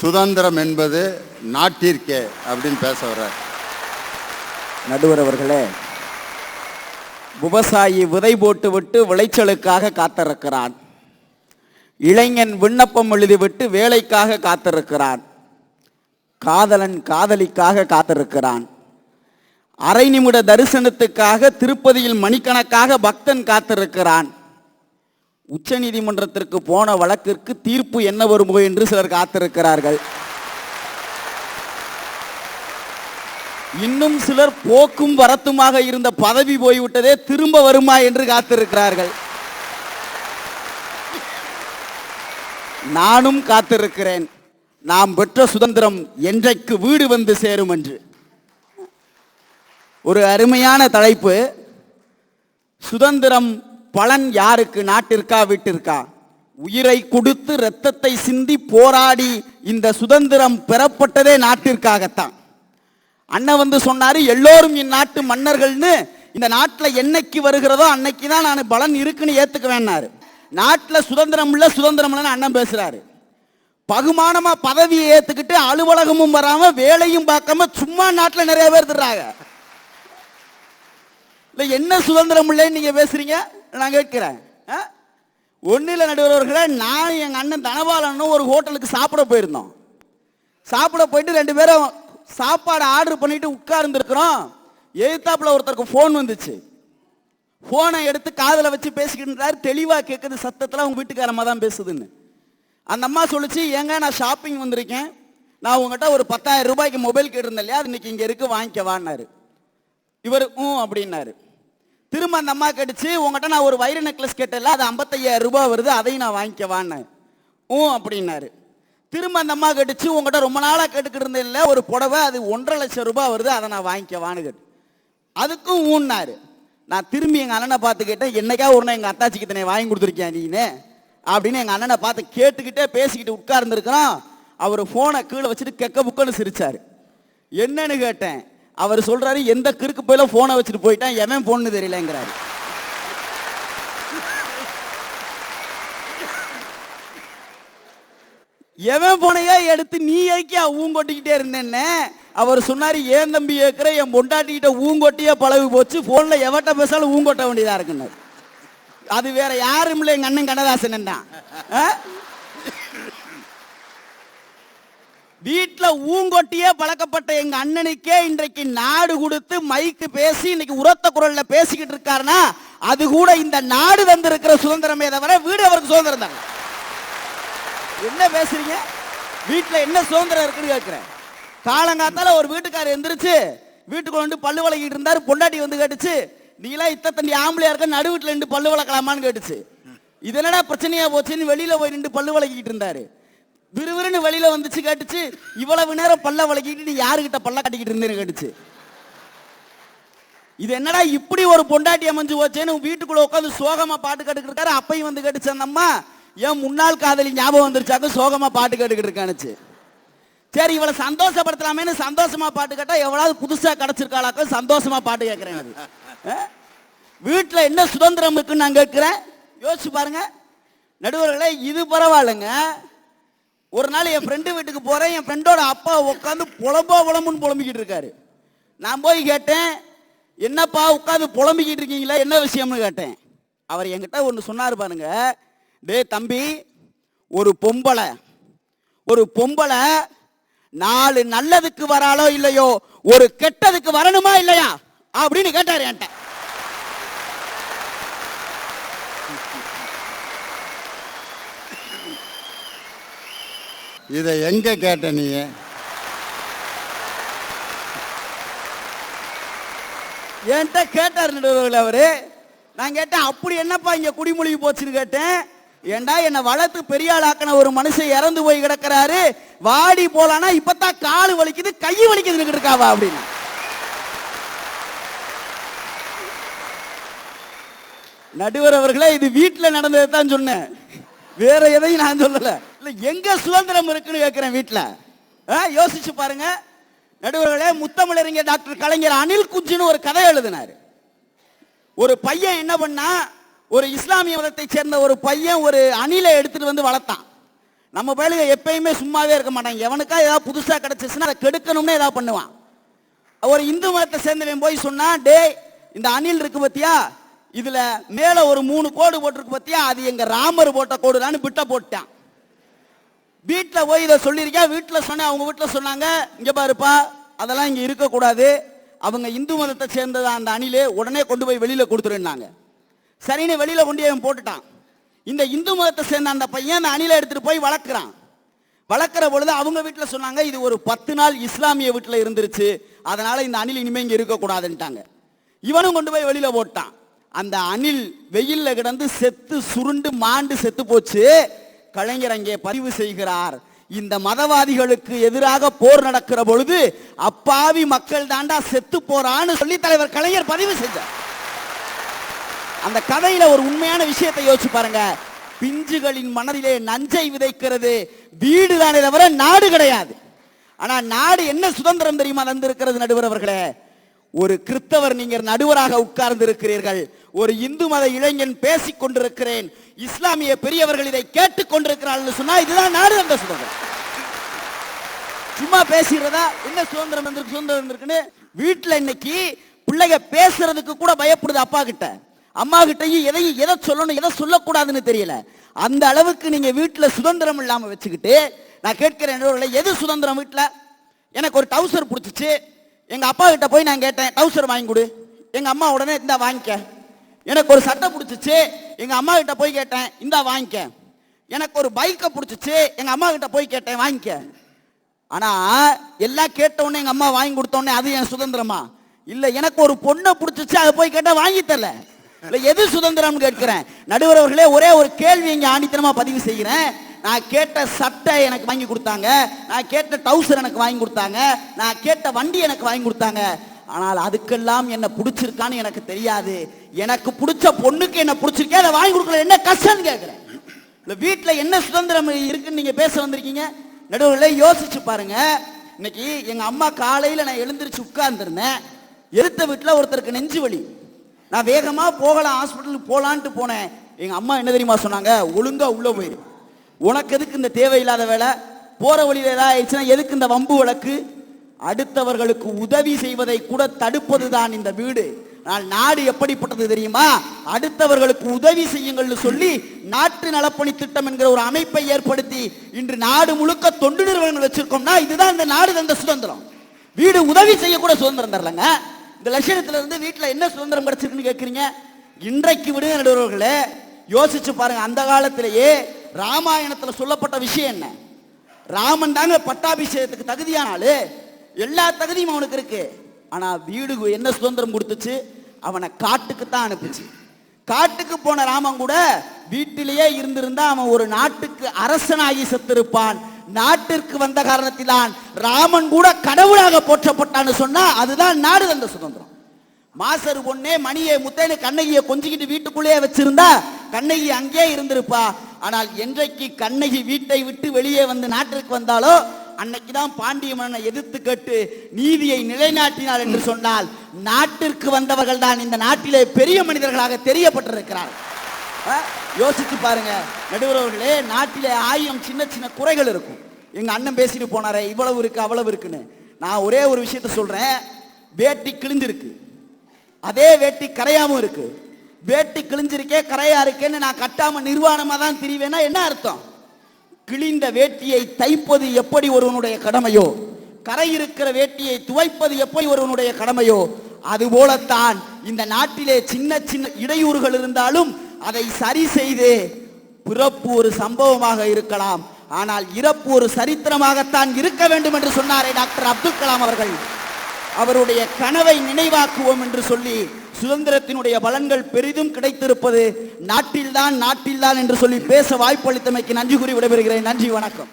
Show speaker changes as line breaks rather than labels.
சுதந்திரம் என்பது நாட்டிற்கே அப்படின்னு பேச வர்றார்.
நடுவர் அவர்களே, விவசாயி விதை போட்டுவிட்டு விளைச்சலுக்காக காத்திருக்கிறான். இளைஞன் விண்ணப்பம் எழுதிவிட்டு வேலைக்காக காத்திருக்கிறான். காதலன் காதலிக்காக காத்திருக்கிறான். அரை நிமிட தரிசனத்துக்காக திருப்பதியில் மணிக்கணக்காக பக்தன் காத்திருக்கிறான். உச்ச நீதிமன்றத்திற்கு போன வழக்கிற்கு தீர்ப்பு என்ன வருமோ என்று சிலர் காத்திருக்கிறார்கள். இன்னும் சிலர் போக்கும் வரத்துமாக இருந்த பதவி போய்விட்டதே திரும்ப வருமா என்று காத்திருக்கிறார்கள். நானும் காத்திருக்கிறேன், நாம் பெற்ற சுதந்திரம் என்றைக்கு வீடு வந்து சேரும் என்று. ஒரு அருமையான தலைப்பு. சுதந்திரம் பலன் யாருக்கு? நாட்டிற்கா வீட்டிற்கா? உயிரை கொடுத்து இரத்தத்தை சிந்தி போராடி இந்த சுதந்திரம் பெறப்பட்டதே நாட்டிற்காகத்தான். அண்ணன் வந்து சொன்னாரு, எல்லோரும் இந்நாட்டு மன்னர்கள்னு. இந்த நாட்டில் என்னைக்கு வருகிறதோ அன்னைக்கு தான் நான் பலன் இருக்குன்னு ஏத்துக்க வேணாரு. நாட்டில் சுதந்திரம் இல்லை சுதந்திரம் இல்லைன்னு அண்ணன் பேசுறாரு. பகுமானமா பதவியை ஏத்துக்கிட்டு அலுவலகமும் வராம வேலையும் பார்க்காம சும்மா நாட்டில் நிறைய பேர் தர்றாங்க. இல்லை என்ன சுதந்திரம் இல்லைன்னு நீங்க பேசுறீங்க? நான் கேட்கிறேன். ஒன்னில நடுவர்களே, நான் எங்க அண்ணன் தனபாலனும் ஒரு ஹோட்டலுக்கு சாப்பிட போயிருந்தோம். சாப்பிட போயிட்டு ரெண்டு பேரும் சாப்பாடு ஆர்டர் பண்ணிட்டு உட்கார்ந்துருக்கிறோம். எழுத்தாப்புல ஒருத்தருக்கு ஃபோன் வந்துச்சு. ஃபோனை எடுத்து காதில் வச்சு பேசிக்கிட்டு தெளிவாக கேட்குது சத்தத்தில், அவங்க வீட்டுக்காரம்மா தான் பேசுதுன்னு. அந்த அம்மா சொல்லிச்சு, ஏங்க நான் ஷாப்பிங் வந்திருக்கேன், நான் உங்கள்கிட்ட ஒரு 10,000 ரூபாய்க்கு மொபைல் கேட்டிருந்தேன் இல்லையா, அது இன்னைக்கு இங்கே இருக்கு, வாங்கிக்க வான்னாரு. இவர் அப்படின்னாரு. திரும்ப அந்த அம்மா கேட்டுச்சு, உங்கள்கிட்ட நான் ஒரு வைர நெக்லஸ் கேட்டேன்ல, அது 55,000 ரூபாய் வருது, அதையும் நான் வாங்கிக்க வான்னேன். அப்படின்னாரு. திரும்ப அந்த அம்மா கேட்டுச்சு, உங்கள்கிட்ட ரொம்ப நாளாக கேட்டுக்கிட்டு இருந்தேன் இல்லை, ஒரு புடவை, அது 1,50,000 லட்சம் வருது, அதை நான் வாங்கிக்க வான்னு கேட்டு அதுக்கும் ஊன்னாரு. நான் திரும்பி எங்கள் அண்ணனை பார்த்து கேட்டேன், என்னைக்கா ஒரு எங்கள் அத்தாச்சிக்கு தன்னை வாங்கி கொடுத்துருக்கேன் நீனு அப்படின்னு எங்கள் அண்ணனை பார்த்து கேட்டுக்கிட்டே பேசிக்கிட்டு உட்கார்ந்துருக்கிறோம். அவர் ஃபோனை கீழே வச்சுட்டு கெக்க புக்கன்னு சிரிச்சாரு. என்னன்னு கேட்டேன். அவர் சொல்றாரு, எந்த கிறுக்கு போயில ஃபோனை வச்சுட்டு போயிட்டான், எவன் போன்னு தெரியலங்கிறாரு. எவன் போனையா எடுத்து நீ ஏக்கியா ஊங்கொட்டிக்கிட்டே இருந்தேன்னு அவர் சொன்னாரு. ஏன் தம்பி ஏற்கிற, என் பொண்டாட்டிக்கிட்ட ஊங்கொட்டியே பழகு போச்சு, போன்ல எவட்ட பேசாலும் ஊங்கொட்ட வேண்டியதா இருக்குன்னு. அது வேற யாரும் இல்லை, எங்க அண்ணன் கண்ணதாசன் தான். வீட்டில் ஊங்கொட்டியே பழக்கப்பட்ட எங்க அண்ணனுக்கே இன்றைக்கு நாடு கொடுத்து மைக்கு பேசி இன்னைக்கு உரத்த குரல்ல பேசிக்கிட்டு இருக்காருன்னா அது கூட இந்த நாடு தந்திருக்கிற சுதந்திரமே தவிர வீடு அவருக்கு சுதந்திரம் தாங்க. என்ன பேசுறீங்க? வீட்டில் என்ன சுதந்திரம் இருக்குன்னு கேட்கிறேன். காலங்காத்தால ஒரு வீட்டுக்காரர் எந்திரிச்சு வீட்டுக்குள்ள வந்து பல்லு வளக்கிட்டு இருந்தாரு. பொண்டாட்டி வந்து கேட்டுச்சு, நீலாம் இத்த தண்டி ஆம்பளையா இருக்க, நடு வீட்டில் நின்று பல்லு வளக்கலாமான்னு கேட்டுச்சு. இது என்னடா பிரச்சனையா போச்சுன்னு வெளியில போய் நின்று பல்லு வளக்கிட்டு இருந்தாரு. விறுவிறுன்னு வெளியில வந்துச்சு, கேட்டுச்சு, இவ்வளவு நேரம் பல்ல வளக்கிட்டு நீ யாருக்கிட்ட பல்ல கட்டிக்கிட்டு இருந்தேன்னு கேட்டுச்சு. இது என்னடா இப்படி ஒரு பொண்டாட்டி அமைஞ்சு போச்சேன்னு வீட்டுக்குள்ள உட்காந்து சோகமா பாட்டு கேட்டுக்கிட்டு இருக்காரு. அப்பையும் வந்து கேட்டுச்சு அந்த அம்மா, ஏன் முன்னாள் காதலி ஞாபகம் வந்துருச்சாக்க சோகமா பாட்டு கேட்டுக்கிட்டு இருக்கானுச்சு. சரி, இவளை சந்தோஷப்படுத்தலாமேன்னு சந்தோஷமா பாட்டு கேட்டா எவ்வளவு புதுசா கிடைச்சிருக்காளாக்க சந்தோஷமா பாட்டு கேட்கிறேன். வீட்டில் என்ன சுதந்திரம் இருக்குன்னு நான் கேட்கிறேன். யோசிச்சு பாருங்க நடுவர்களே. இது பரவாயில்லைங்க. ஒரு நாள் என் ஃப்ரெண்டு வீட்டுக்கு போறேன். என் ஃப்ரெண்டோட அப்பா உட்காந்து புலம்புன்னு புலம்பிக்கிட்டு இருக்காரு. நான் போய் கேட்டேன், என்னப்பா உட்காந்து புலம்பிக்கிட்டு இருக்கீங்களா, என்ன விஷயம்னு கேட்டேன். அவர் என்கிட்ட ஒன்று சொன்னார் பாருங்க. டே தம்பி, ஒரு பொம்பளை 4 நல்லதுக்கு வராளோ இல்லையோ, ஒரு கெட்டதுக்கு வரணுமா இல்லையா அப்படின்னு கேட்டார் என்கிட்ட.
இதை எங்க கேட்ட நீ?
என்கிட்ட கேட்டார் நடுவர்கள் அவரு. நான் கேட்டேன், அப்படி என்னப்பா இங்க குடிமொழி போச்சுன்னு கேட்டேன். ஏண்டா, என்னை வளர்த்து பெரிய ஆளாக்கின ஒரு மனுஷன் இறந்து போய் கிடக்கிறாரு, வாடி போலானா இப்பதான் காலு வலிக்குது கை வலிக்குதுன்னு இருக்காவா அப்படின்னு. நடுவர் அவர்களே, இது வீட்டில் நடந்ததை தான் சொன்னேன், வேற எதையும் நான் சொல்லல. இல்ல எங்க சுதந்திரம் இருக்குன்னு கேட்கிறேன் வீட்டில். யோசிச்சு பாருங்க நடுவர்களே. முத்தமிழறிஞர் டாக்டர் கலைஞர் அணில் குஞ்சுன்னு ஒரு கதை எழுதினாரு. ஒரு பையன் என்ன பண்ணா, ஒரு இஸ்லாமிய மதத்தை சேர்ந்த ஒரு பையன் ஒரு அணிலை எடுத்துட்டு வந்து வளர்த்தான். நம்ம பயிலுக எப்பயுமே சும்மாவே இருக்க மாட்டாங்க. எவனுக்கா ஏதாவது புதுசா கிடைச்சிச்சுன்னா அதை கெடுக்கணும்னு ஏதாவது பண்ணுவான். ஒரு இந்து மதத்தை சேர்ந்தவன் போய் சொன்னா, டே இந்த அணில் இருக்கு பத்தியா, இதுல மேல ஒரு 3 கோடு போட்டிருக்கு பத்தியா, அது எங்க ராமர் போட்ட கோடுதான்னு பிட்ட போட்டான். வீட்டில் போய் இதை சொல்லியிருக்கேன். வீட்டில் சொன்னேன். அவங்க வீட்டில் சொன்னாங்க, இங்க பாருப்பா அதெல்லாம் இங்க இருக்கக்கூடாது, அவங்க இந்து மதத்தை சேர்ந்ததா அந்த அணிலே, உடனே கொண்டு போய் வெளியில கொடுத்துருந்தாங்க. சரின்னு வெளியில கொண்டு அவன் போட்டுட்டான். இந்த இந்து மதத்தை சேர்ந்த அந்த பையன் அந்த அணிலை எடுத்துட்டு போய் வளர்க்குறான். வளர்க்குற பொழுது அவங்க வீட்டில் சொன்னாங்க, இது ஒரு 10 நாள் இஸ்லாமிய வீட்டில் இருந்துருச்சு, அதனால இந்த அணில் இனிமே இங்க இருக்கக்கூடாதுன்ட்டாங்க. இவனும் கொண்டு போய் வெளியில போட்டான். அந்த அணில் வெயில்ல கிடந்து செத்து சுருண்டு மாண்டு செத்து போச்சு. கலைஞர் அங்கே பதிவு செய்கிறார், இந்த மதவாதிகளுக்கு எதிராக போர் நடக்கிற பொழுது அப்பாவி மக்கள் தாண்டா செத்து போறான்னு சொல்லி தலைவர் கலைஞர் பதிவு செஞ்சார். அந்த கதையில ஒரு உண்மையான விஷயத்தை யோசிச்சு பாருங்க. பிஞ்சுகளின் மனதிலே நஞ்சை விதைக்கிறது வீடு தானே தவிர நாடு கிடையாது. ஆனா நாடு என்ன சுதந்திரம் தெரியுமா தந்திருக்கிறது நடுவர் அவர்களே? ஒரு கிறிஸ்தவர் நீங்கள் நடுவராக உட்கார்ந்து இருக்கிறீர்கள், ஒரு இந்து மத இளைஞன் பேசிக் கொண்டிருக்கிறேன், இஸ்லாமிய பெரியவர்கள் இதை கேட்டுக் கொண்டிருக்கிறார்கள் சொன்னா இதுதான் நாடு தந்த சுதந்திரம். சும்மா பேசுறதா என்ன சுதந்திரம் வந்திருக்கு, சுதந்திரம் வந்திருக்குன்னு வீட்டுல இன்னைக்கு பிள்ளைங்க பேசுறதுக்கு கூட பயப்படுது. அப்பா கிட்ட அம்மா கிட்டையும் எதை சொல்லணும் எதை சொல்லக்கூடாதுன்னு தெரியல. அந்த அளவுக்கு நீங்க வீட்டுல சுதந்திரம் இல்லாம வச்சுக்கிட்டு, நான் கேட்கிறேன் எது சுதந்திரம்? வீட்டுல எனக்கு ஒரு டவுசர் பிடிச்சிச்சு, எங்க அப்பா கிட்ட போய் நான் கேட்டேன் டவுசர் வாங்கி கொடு, எங்க அம்மா உடனே இந்தா வாங்கிக்க. எனக்கு ஒரு சட்டை பிடிச்சிச்சு, எங்க அம்மா கிட்ட போய் கேட்டேன் இந்தா வாங்கிக்க. எனக்கு ஒரு பைக்கை பிடிச்சிச்சு, எங்க அம்மா கிட்ட போய் கேட்டேன் வாங்கிக்க. ஆனா எல்லாம் கேட்ட உடனே எங்க அம்மா வாங்கி கொடுத்த உடனே அது என் சுதந்திரமா? இல்ல எனக்கு ஒரு பொண்ணை பிடிச்சிச்சு, அதை போய் கேட்டா வாங்கி தரல. எது சுதந்திரம் கேட்கிறேன். நடுவர் அவர்களே, ஒரே ஒரு கேள்வி இங்க ஆணித்தனமா பதிவு செய்கிறேன். நான் கேட்ட சட்டை எனக்கு வாங்கி கொடுத்தாங்க, நான் கேட்ட டவுசர் எனக்கு வாங்கி கொடுத்தாங்க, நான் கேட்ட வண்டி எனக்கு வாங்கி கொடுத்தாங்க. ஆனால் அதுக்கெல்லாம் என்ன பிடிச்சிருக்கான்னு எனக்கு தெரியாது. எனக்கு பிடிச்ச பொண்ணுக்கு என்ன பிடிச்சிருக்கேன், அதை வாங்கி கொடுக்கல, என்ன கஷ்டம்னு கேட்கிறேன். இந்த வீட்டுல என்ன சுதந்திரம் இருக்குன்னு நீங்க பேச வந்திருக்கீங்க? நடுவர்களே யோசிச்சு பாருங்க. இன்னைக்கு எங்க அம்மா காலையில நான் எழுந்திருச்சு உட்கார்ந்துருந்தேன். எடுத்த வீட்டுல ஒருத்தருக்கு நெஞ்சு வலி, நான் வேகமா போகலாம் ஹாஸ்பிட்டலுக்கு போலான்ட்டு போனேன். எங்க அம்மா என்ன தெரியுமா சொன்னாங்க? ஒழுங்கா உள்ள போயிரு, உனக்கு எதுக்கு இந்த தேவையில்லாத வேலை, போற வழியில ஏதாவது ஆயிடுச்சுன்னா எதுக்கு இந்த வம்பு வழக்கு? அடுத்தவர்களுக்கு உதவி செய்வதை கூட தடுப்பதுதான் இந்த வீடு. நாடு எப்படிப்பட்டது தெரியுமா? அடுத்தவர்களுக்கு உதவி செய்யுங்கள் சொல்லி நாட்டு நலப்பணி திட்டம் என்கிற ஒரு அமைப்பை ஏற்படுத்தி இன்று நாடு முழுக்க தொண்டு நிறுவனங்கள் வச்சிருக்கோம்னா இதுதான் இந்த நாடு தந்த சுதந்திரம். வீடு உதவி செய்ய கூட சுதந்திரம் தரலங்க. இந்த லட்சணத்துல இருந்து வீட்டுல என்ன சுதந்திரம் கிடைச்சிருக்குன்னு கேட்கிறீங்க? இன்றைக்கு விடுங்க நடுவர்களே, யோசிச்சு பாருங்க. அந்த காலத்திலேயே ராமாயணத்துல சொல்லப்பட்ட விஷயம் என்ன? ராமன் தாங்க பட்டாபிஷேகத்துக்கு தகுதியான ஆளு, எல்லா தகுதியும் அவனுக்கு இருக்கு. ஆனா வீடு என்ன சுதந்திரம் கொடுத்துச்சு? அவனை காட்டுக்கு தான் அனுப்புச்சு. காட்டுக்கு போன ராமன் கூட வீட்டிலேயே இருந்திருந்தா அவன் ஒரு நாட்டுக்கு அரசனாகி செத்திருப்பான். நாட்டிற்கு வந்த காரணத்தில்தான் ராமன் கூட கடவுளாக போற்றப்பட்டான்னு சொன்னா அதுதான் நாடு தந்த சுதந்திரம். மாசரு பொண்ணே மணியை முத்தேன்னு கண்ணகியை கொஞ்சிக்கிட்டு வீட்டுக்குள்ளேயே வச்சிருந்தா கண்ணகி அங்கே இருந்திருப்பா. ஆனால் என்றைக்கு கண்ணகி வீட்டை விட்டு வெளியே வந்து நாட்டிற்கு வந்தாலோ அன்னைக்குதான் பாண்டிய மன்னனை எதிர்த்து கேட்டு நீதியை நிலைநாட்டினார் என்று சொன்னால் நாட்டிற்கு வந்தவர்கள் தான் இந்த நாட்டிலே பெரிய மனிதர்களாக தெரியப்பட்டிருக்கிறார். யோசிச்சு பாருங்க நடுவர்களே, நாட்டிலே 1000 சின்ன சின்ன குறைகள் இருக்கும். எங்க அண்ணன் பேசிட்டு போனாரே இவ்வளவு இருக்கு அவ்வளவு இருக்குன்னு. நான் ஒரே ஒரு விஷயத்த சொல்றேன். வேட்டி கிழிஞ்சிருக்கு, அதே வேட்டி கரையாம இருக்கு. வேட்டி கிழிஞ்சிருக்கே கரையா இருக்கேன்னு நான் கட்டாம நிர்வாணமா தான் திரிவேனா என்ன அர்த்தம்? கிழிந்த வேட்டியை தைப்பது எப்படி ஒருவனுடைய கடமையோ, கரை இருக்கிற வேட்டியை துவைப்பது எப்படி ஒருவனுடைய கடமையோ, அதுபோலத்தான் இந்த நாட்டிலே சின்ன சின்ன இடையூறுகள் இருந்தாலும் அதை சரி செய்து, பிறப்பு ஒரு சம்பவமாக இருக்கலாம் ஆனால் இறப்பு ஒரு சரித்திரமாகத்தான் இருக்க வேண்டும் என்று சொன்னாரே டாக்டர் அப்துல் கலாம் அவர்கள். அவருடைய கனவை நினைவாக்குவோம் என்று சொல்லி சுதந்திரத்தினுடைய பலன்கள் பெரிதும் கிடைத்திருப்பது நாட்டில்தான் நாட்டில்தான் என்று சொல்லி பேச வாய்ப்பளித்தமைக்கு நன்றி கூறி விடைபெறுகிறேன். நன்றி, வணக்கம்.